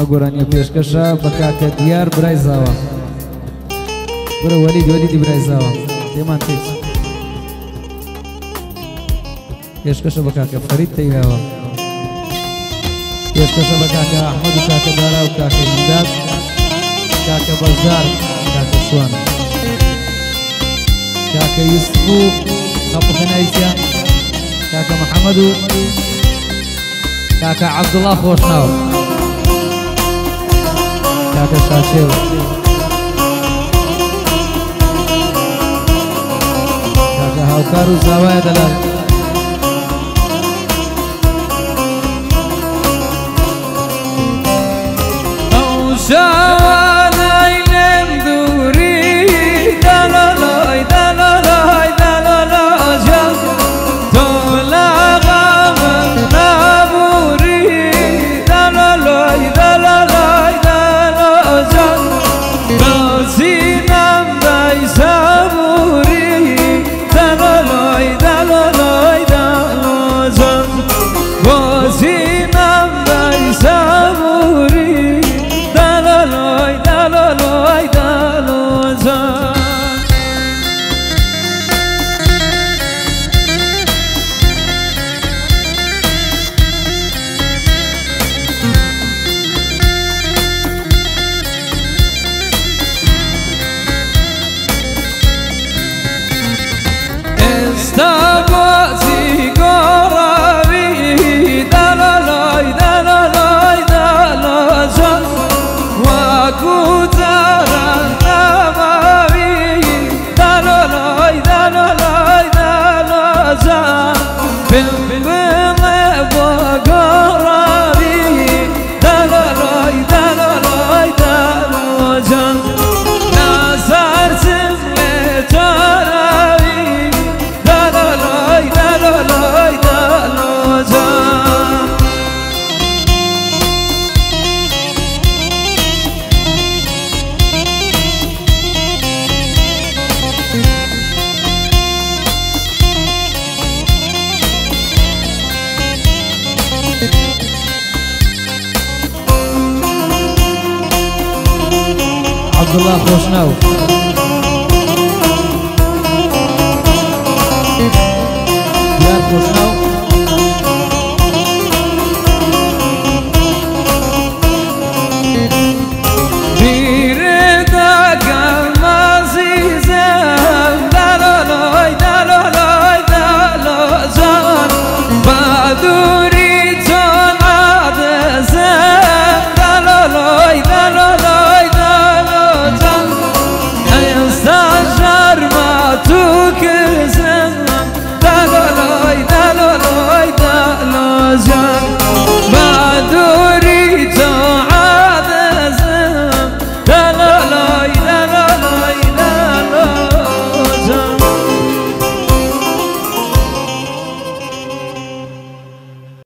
ئەگۆرانیە پێشکەشە بە کاکە دیار برای زاوە برە وەلیدی برای زاوە تێمان تێچ پێشکەشە بە کاکە فەرید تەیراوە پێشکەشە بە کاکە ئەحمەد و کاکە دارا و کاکە مینداد کاکە بەزدار کاکە شوان کاکە یوسف و خەپوخە نایسیان کاکە محەممەد و کاکە عەبدوڵڵا خۆشناو کاکە شاچێو کاکە هاوکار و زاوایە دەلال عەبدوڵڵا خۆشناو دیار خۆشناو Baduri